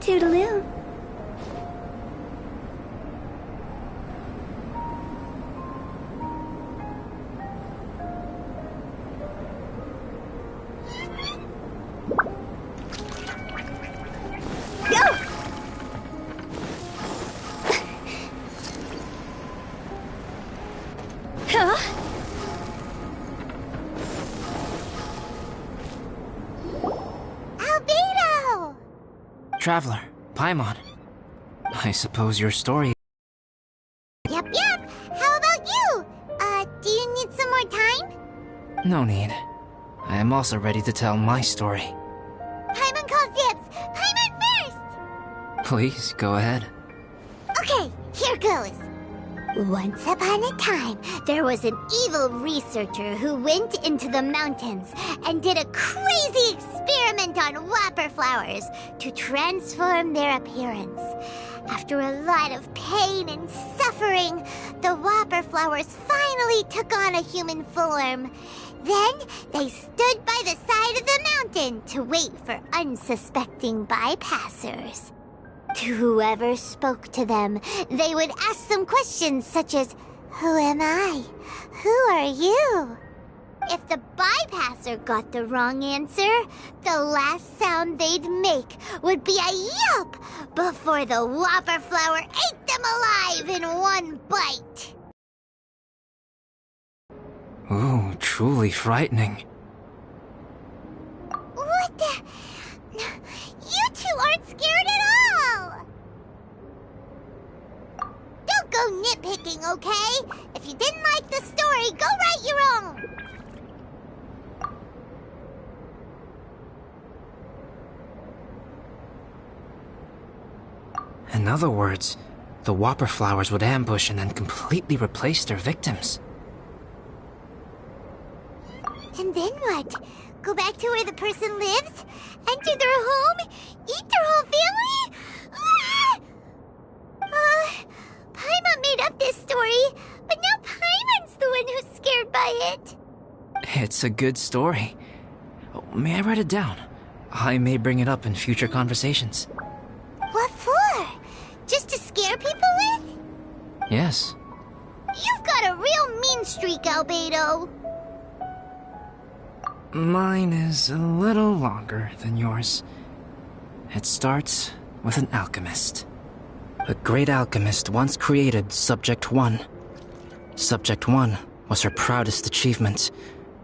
Toodaloo. Albedo! Traveler, Paimon. I suppose your story... Yep. How about you? Do you need some more time? No need. I am also ready to tell my story. Paimon calls dibs! Paimon first! Please, go ahead. Okay, here goes. Once upon a time, there was an evil researcher who went into the mountains and did a crazy experiment on whopper flowers to transform their appearance. After a lot of pain and suffering, the whopper flowers finally took on a human form. Then, they stood by the side of the mountain to wait for unsuspecting bypassers. To whoever spoke to them, they would ask them questions such as, "Who am I? Who are you?" If the bypasser got the wrong answer, the last sound they'd make would be a yelp before the whopper flower ate them alive in one bite. Ooh, truly frightening. What the... You two aren't scared at all! Don't go nitpicking, okay? If you didn't like the story, go write your own! In other words, the whopper flowers would ambush and then completely replace their victims. And then what? Go back to where the person lives? Enter their home? Eat their whole family? Paimon made up this story, but now Paimon's the one who's scared by it. It's a good story. Oh, may I write it down? I may bring it up in future conversations. What for? Just to scare people with? Yes. You've got a real mean streak, Albedo. Mine is a little longer than yours. It starts with an alchemist. A great alchemist once created Subject 1. Subject 1 was her proudest achievement,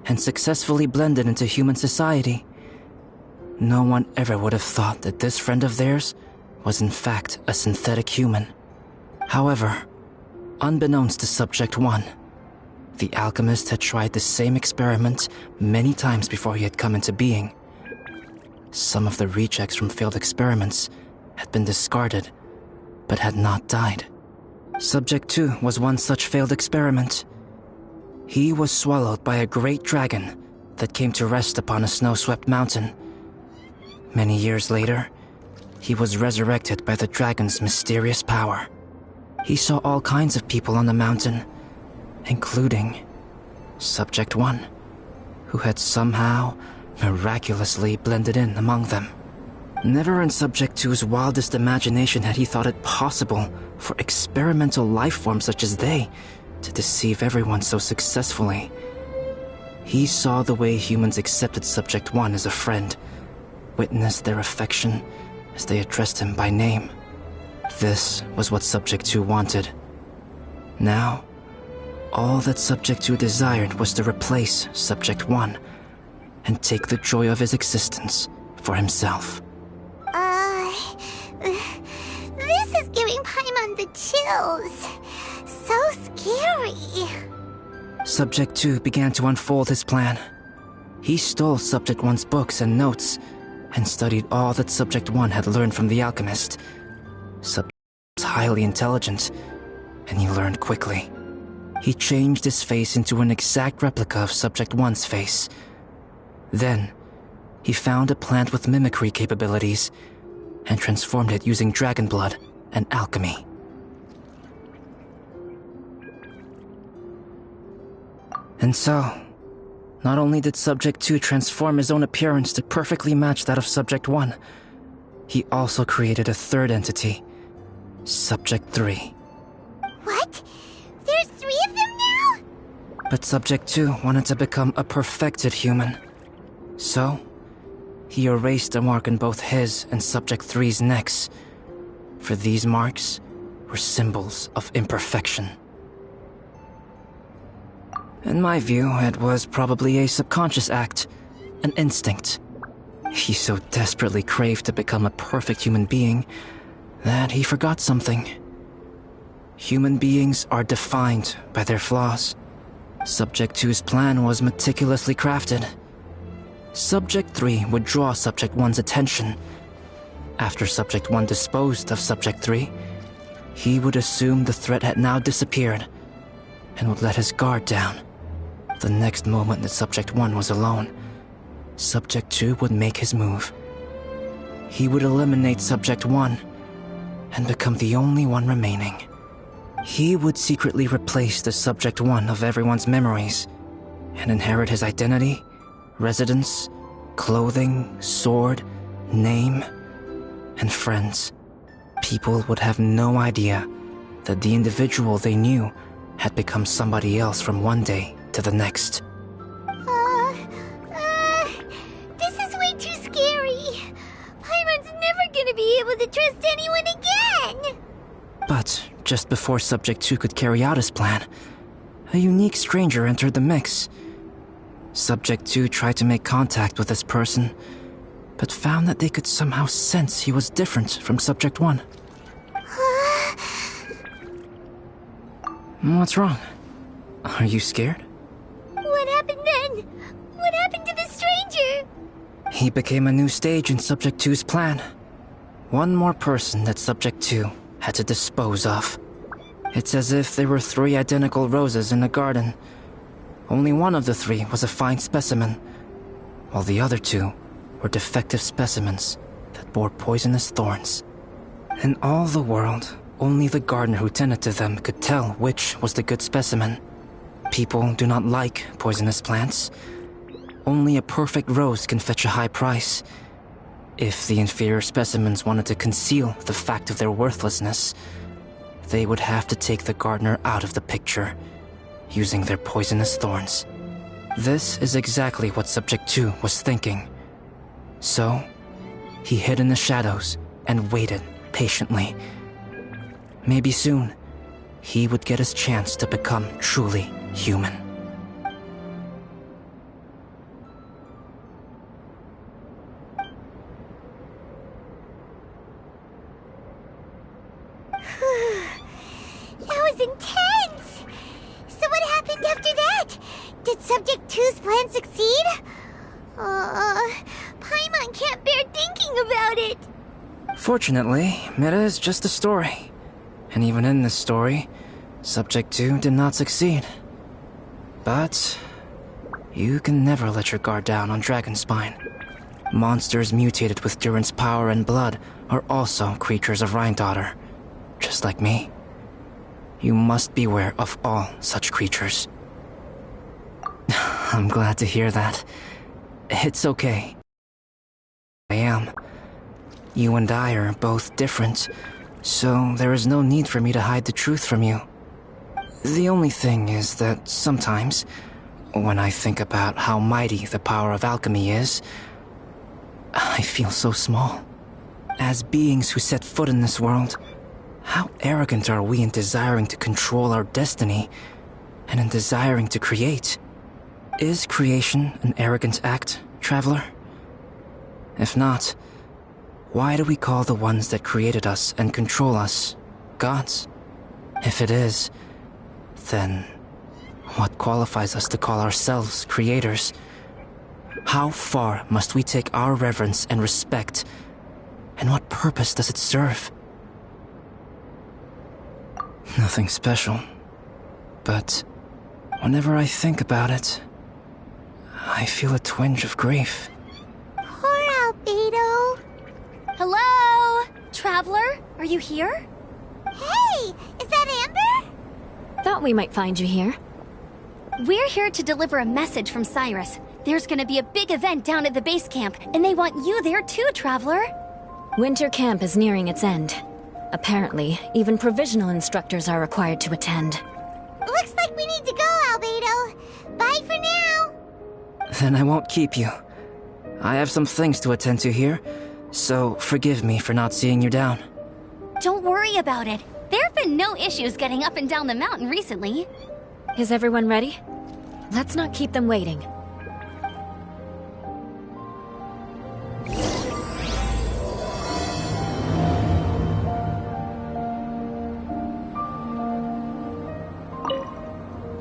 and successfully blended into human society. No one ever would have thought that this friend of theirs was in fact a synthetic human. However, unbeknownst to Subject 1, the alchemist had tried the same experiment many times before he had come into being. Some of the rejects from failed experiments had been discarded, but had not died. Subject 2 was one such failed experiment. He was swallowed by a great dragon that came to rest upon a snow-swept mountain. Many years later, he was resurrected by the dragon's mysterious power. He saw all kinds of people on the mountain, including Subject 1, who had somehow miraculously blended in among them. Never in Subject 2's wildest imagination had he thought it possible for experimental life forms such as they to deceive everyone so successfully. He saw the way humans accepted Subject 1 as a friend, witnessed their affection as they addressed him by name. This was what Subject 2 wanted. Now, all that Subject 2 desired was to replace Subject 1 and take the joy of his existence for himself. This is giving Paimon the chills. So scary. Subject 2 began to unfold his plan. He stole Subject 1's books and notes and studied all that Subject 1 had learned from the alchemist. Subject was highly intelligent, and he learned quickly. He changed his face into an exact replica of Subject 1's face. Then, he found a plant with mimicry capabilities and transformed it using dragon blood and alchemy. And so, not only did Subject 2 transform his own appearance to perfectly match that of Subject 1, he also created a third entity, Subject 3. What? There's 3 of them now? But Subject 2 wanted to become a perfected human. So, he erased a mark in both his and Subject 3's necks, for these marks were symbols of imperfection. In my view, it was probably a subconscious act, an instinct. He so desperately craved to become a perfect human being that he forgot something. Human beings are defined by their flaws. Subject 2's plan was meticulously crafted. Subject 3 would draw Subject 1's attention. After Subject 1 disposed of Subject 3, he would assume the threat had now disappeared and would let his guard down. The next moment that Subject 1 was alone, Subject 2 would make his move. He would eliminate Subject 1 and become the only one remaining. He would secretly replace the Subject 1 of everyone's memories and inherit his identity, residence, clothing, sword, name, and friends. People would have no idea that the individual they knew had become somebody else from one day to the next. This is way too scary. Paimon's never gonna be able to trust anyone again. But just before Subject 2 could carry out his plan, a unique stranger entered the mix. Subject 2 tried to make contact with this person, but found that they could somehow sense he was different from Subject 1. What's wrong? Are you scared? What happened then? What happened to the stranger? He became a new stage in Subject 2's plan. One more person that Subject 2 had to dispose of. It's as if there were 3 identical roses in a garden. Only one of the 3 was a fine specimen, while the other 2 were defective specimens that bore poisonous thorns. In all the world, only the gardener who tended to them could tell which was the good specimen. People do not like poisonous plants. Only a perfect rose can fetch a high price. If the inferior specimens wanted to conceal the fact of their worthlessness, they would have to take the gardener out of the picture, using their poisonous thorns. This is exactly what Subject 2 was thinking. So, he hid in the shadows and waited patiently. Maybe soon, he would get his chance to become truly human. That was intense! So what happened after that? Did Subject 2's plan succeed? Paimon can't bear thinking about it. Fortunately, it is just a story. And even in this story, Subject 2 did not succeed. But you can never let your guard down on Dragonspine. Monsters mutated with Durin's power and blood are also creatures of Rhine-Daughter, just like me. You must beware of all such creatures. I'm glad to hear that. It's okay. I am. You and I are both different, so there is no need for me to hide the truth from you. The only thing is that sometimes, when I think about how mighty the power of alchemy is, I feel so small. As beings who set foot in this world, how arrogant are we in desiring to control our destiny, and in desiring to create? Is creation an arrogant act, traveler? If not, why do we call the ones that created us and control us gods? If it is, then what qualifies us to call ourselves creators? How far must we take our reverence and respect, and what purpose does it serve? Nothing special, but whenever I think about it, I feel a twinge of grief. Poor Albedo. Hello? Traveler, are you here? Hey, is that Amber? Thought we might find you here. We're here to deliver a message from Cyrus. There's gonna be a big event down at the base camp, and they want you there too, Traveler. Winter camp is nearing its end. Apparently, even provisional instructors are required to attend. Looks like we need to go, Albedo. Bye for now. Then I won't keep you. I have some things to attend to here, so forgive me for not seeing you down. Don't worry about it. There have been no issues getting up and down the mountain recently. Is everyone ready? Let's not keep them waiting.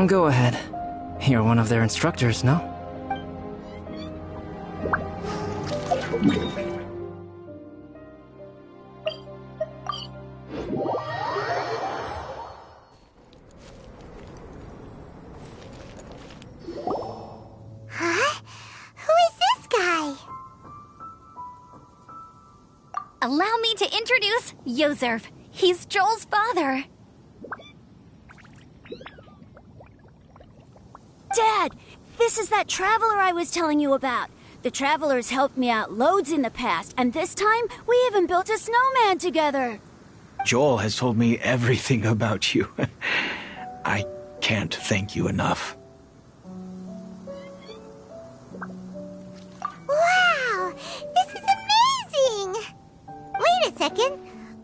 Go ahead. You're one of their instructors, no? Huh? Who is this guy? Allow me to introduce Yozerv. He's Joel's father. Dad, this is that traveler I was telling you about. The traveler's helped me out loads in the past, and this time we even built a snowman together. Joel has told me everything about you. I can't thank you enough. Wow, this is amazing! Wait a second.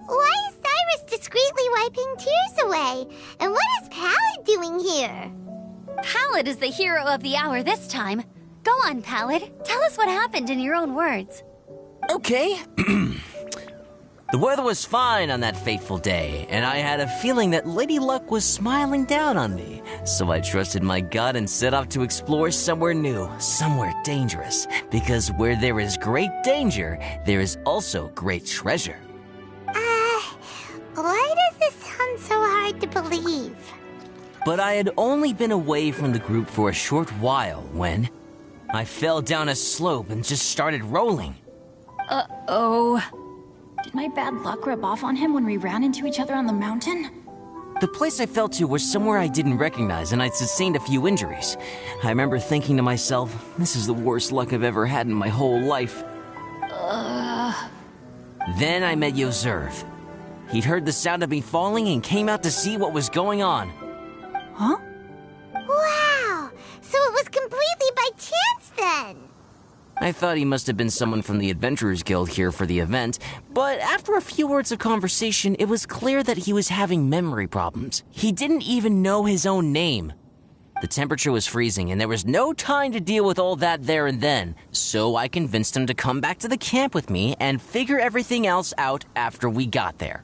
Why is Cyrus discreetly wiping tears away? And what is Pallid doing here? Pallid is the hero of the hour this time. Go on, Pallid. Tell us what happened in your own words. Okay. The weather was fine on that fateful day, and I had a feeling that Lady Luck was smiling down on me. So I trusted my gut and set off to explore somewhere new, somewhere dangerous. Because where there is great danger, there is also great treasure. Why does this sound so hard to believe? But I had only been away from the group for a short while when I fell down a slope and just started rolling. Uh-oh. Did my bad luck rub off on him when we ran into each other on the mountain? The place I fell to was somewhere I didn't recognize, and I'd sustained a few injuries. I remember thinking to myself, this is the worst luck I've ever had in my whole life. Then I met Yozerv. He'd heard the sound of me falling and came out to see what was going on. Huh? Wow, so it was completely by chance then. I thought he must have been someone from the Adventurers Guild here for the event, but after a few words of conversation, it was clear that he was having memory problems. He didn't even know his own name. The temperature was freezing, and there was no time to deal with all that there and then, so I convinced him to come back to the camp with me and figure everything else out after we got there.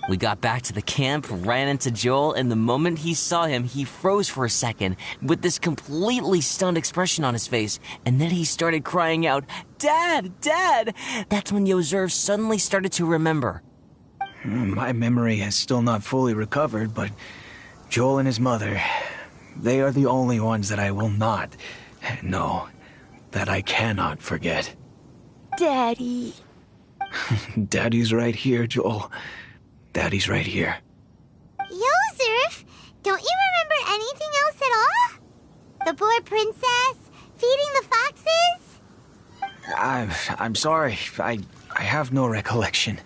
We got back to the camp, ran into Joel, and the moment he saw him, he froze for a second with this completely stunned expression on his face, and then he started crying out, "Dad! Dad!" That's when Yozerv suddenly started to remember. My memory has still not fully recovered, but Joel and his mother, they are the only ones that I will not, no, that I cannot forget. Daddy. Daddy's right here, Joel. Daddy's right here. Yozerf, don't you remember anything else at all? The poor princess, feeding the foxes? I'm sorry. I have no recollection.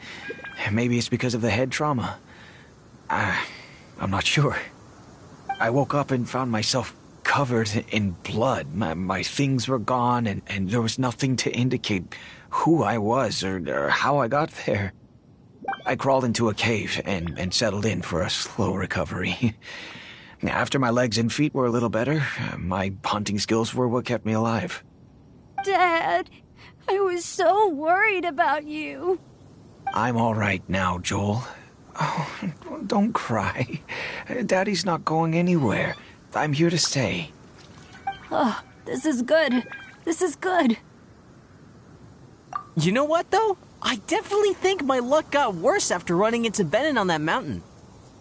Maybe it's because of the head trauma. I'm not sure. I woke up and found myself covered in blood. My things were gone, and there was nothing to indicate who I was or how I got there. I crawled into a cave and settled in for a slow recovery. After my legs and feet were a little better, my hunting skills were what kept me alive. Dad, I was so worried about you. I'm all right now, Joel. Oh, don't cry. Daddy's not going anywhere. I'm here to stay. Oh, this is good. This is good. You know what, though? I definitely think my luck got worse after running into Benin on that mountain.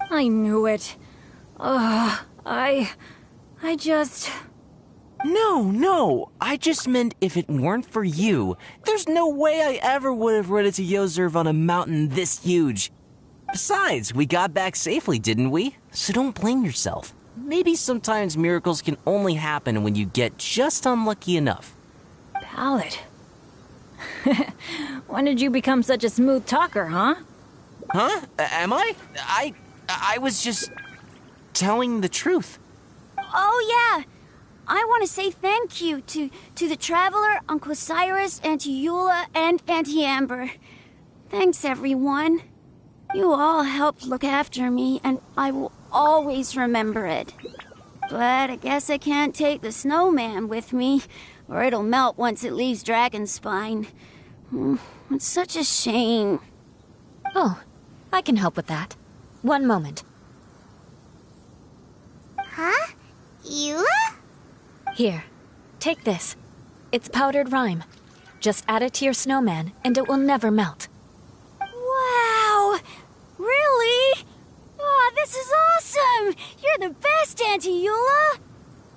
I knew it. I just... No. I just meant if it weren't for you, there's no way I ever would have run into Yozerv on a mountain this huge. Besides, we got back safely, didn't we? So don't blame yourself. Maybe sometimes miracles can only happen when you get just unlucky enough. Pallid. When did you become such a smooth talker, huh? Huh? Am I? I was just telling the truth. Oh, yeah. I want to say thank you to the Traveler, Uncle Cyrus, Auntie Eula, and Auntie Amber. Thanks, everyone. You all helped look after me, and I will always remember it. But I guess I can't take the snowman with me, or it'll melt once it leaves Dragonspine. It's such a shame. Oh, I can help with that. One moment. Huh? Eula? Here, take this. It's powdered rime. Just add it to your snowman, and it will never melt. Wow! Really? Oh, this is awesome! You're the best, Auntie Eula!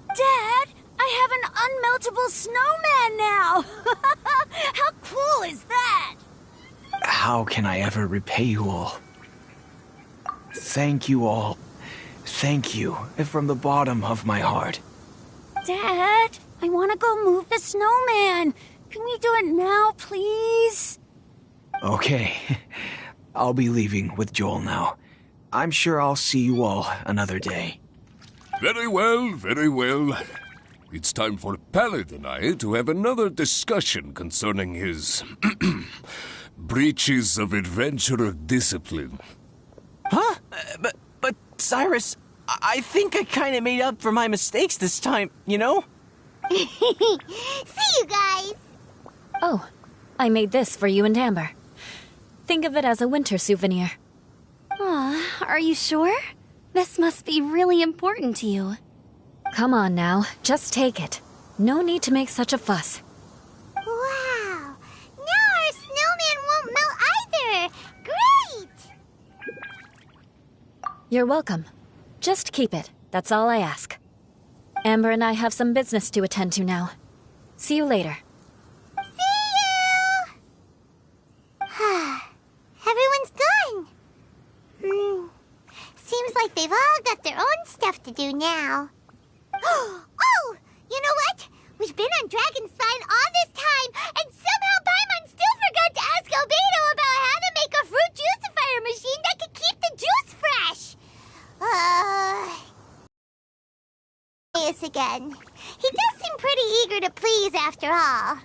Dad, I have an unmeltable snowman now! How cool is that? How can I ever repay you all? Thank you all. Thank you from the bottom of my heart. Dad, I want to go move the snowman. Can we do it now, please? Okay. I'll be leaving with Joel now. I'm sure I'll see you all another day. Very well, very well. It's time for Pallet and I to have another discussion concerning his breaches of adventurer discipline. Huh? But Cyrus, I think I kind of made up for my mistakes this time, you know? See you guys! Oh, I made this for you and Amber. Think of it as a winter souvenir. Aw, are you sure? This must be really important to you. Come on now, just take it. No need to make such a fuss. Wow! Now our snowman won't melt either! Great! You're welcome. Just keep it, that's all I ask. Amber and I have some business to attend to now. See you later. See you! Everyone's gone. Seems like they've all got their own stuff to do now. Oh! You know what? We've been on Dragonspine all this time, and somehow Paimon still forgot to ask Albedo about how to make a fruit juicifier machine that could keep the juice fresh. Yes, again. He does seem pretty eager to please after all.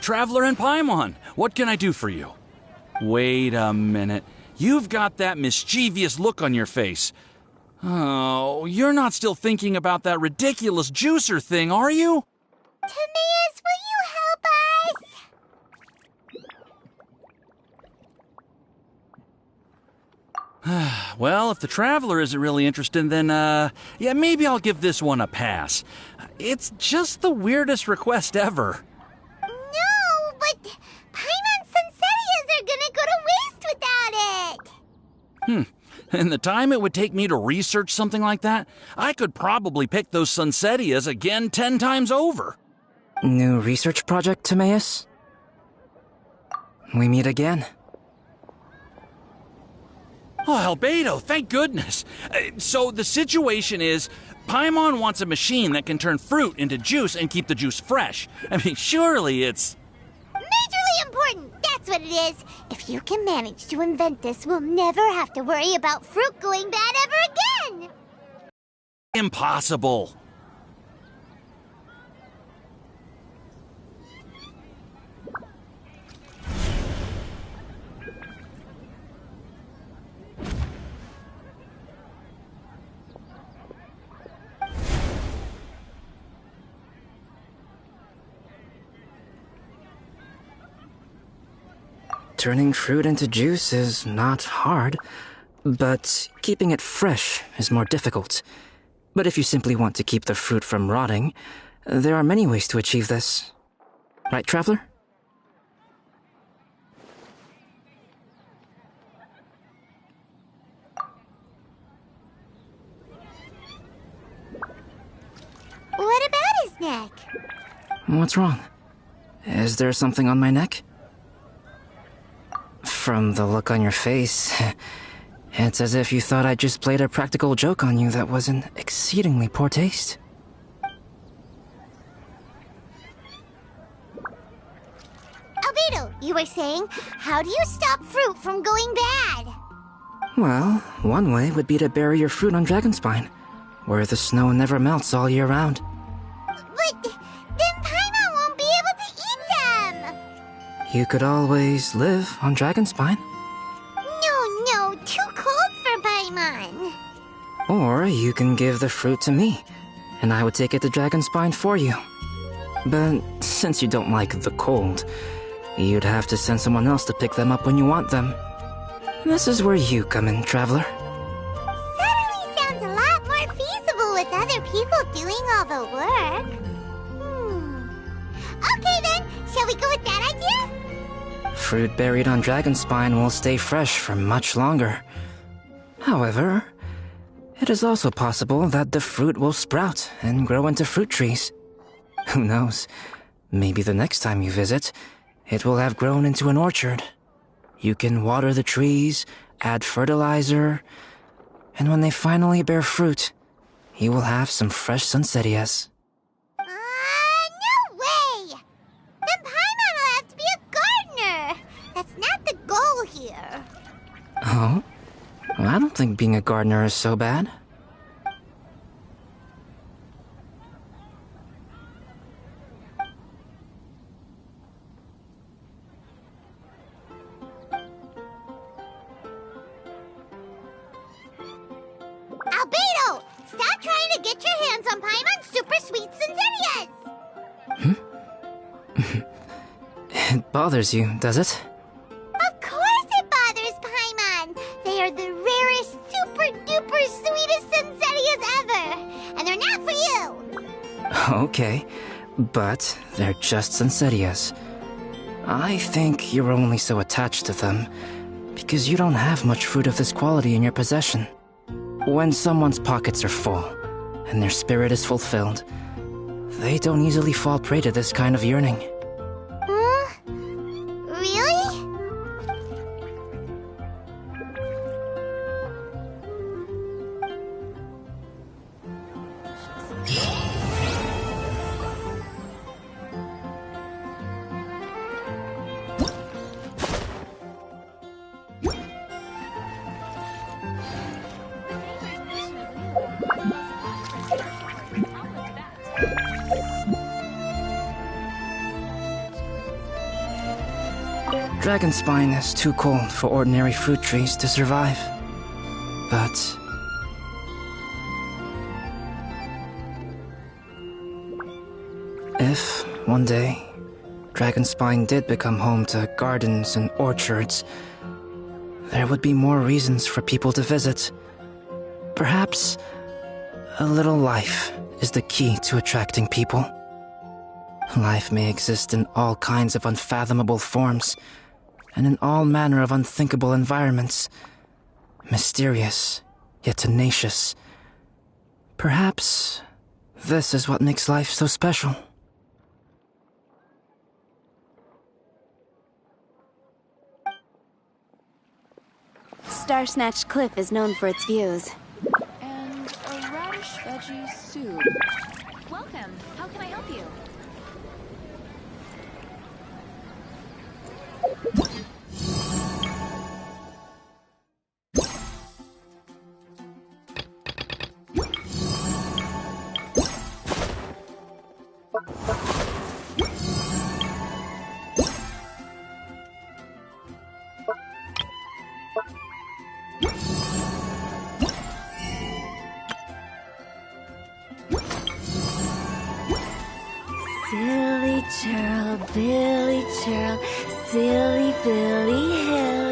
Traveler and Paimon, what can I do for you? Wait a minute. You've got that mischievous look on your face. Oh, you're not still thinking about that ridiculous juicer thing, are you? Timaeus, will you help us? Well, if the Traveler isn't really interested, then, yeah, maybe I'll give this one a pass. It's just the weirdest request ever. No, but Paimon's Sunsetias are gonna go to waste without it. In the time it would take me to research something like that, I could probably pick those Sunsetias again 10 times over. New research project, Timaeus? We meet again. Oh, Albedo, thank goodness. So the situation is, Paimon wants a machine that can turn fruit into juice and keep the juice fresh. I mean, surely it's... Majorly important, that's what it is. If you can manage to invent this, we'll never have to worry about fruit going bad ever again. impossible. Turning fruit into juice is not hard, but keeping it fresh is more difficult. But if you simply want to keep the fruit from rotting, there are many ways to achieve this. Right, Traveler? neck. What's wrong? Is there something on my neck? From the look on your face, it's as if you thought I just played a practical joke on you that was in exceedingly poor taste. Albedo, you were saying, how do you stop fruit from going bad? Well, one way would be to bury your fruit on Dragonspine, where the snow never melts all year round. But then Paimon won't be able to eat them! You could always live on Dragonspine. No, too cold for Paimon. Or you can give the fruit to me, and I would take it to Dragonspine for you. But since you don't like the cold, you'd have to send someone else to pick them up when you want them. This is where you come in, Traveler. Suddenly sounds a lot more feasible with other people doing all the work. Okay then, shall we go with that idea? Fruit buried on Dragonspine will stay fresh for much longer. However, it is also possible that the fruit will sprout and grow into fruit trees. Who knows? Maybe the next time you visit, it will have grown into an orchard. You can water the trees, add fertilizer, and when they finally bear fruit, you will have some fresh sunsettias. No way! Then Paimon will have to be a gardener! That's not the goal here. Oh? Well, I don't think being a gardener is so bad. Albedo! Stop trying to get your hands on Paimon's super sweet Sensitias! It bothers you, does it? Of course it bothers Paimon! They are the rarest, super duper sweetest Sensitias ever! And they're not for you! Okay, but they're just Sunsettias. I think you're only so attached to them because you don't have much fruit of this quality in your possession. When someone's pockets are full and their spirit is fulfilled, they don't easily fall prey to this kind of yearning. Really? Dragonspine is too cold for ordinary fruit trees to survive. But if, one day, Dragonspine did become home to gardens and orchards, there would be more reasons for people to visit. Perhaps a little life is the key to attracting people. Life may exist in all kinds of unfathomable forms, and in all manner of unthinkable environments. Mysterious, yet tenacious. Perhaps this is what makes life so special. Star-Snatched Cliff is known for its views. And a radish veggie soup. Welcome. How can I help you? Silly churl, Billy churl, silly Billy Hill.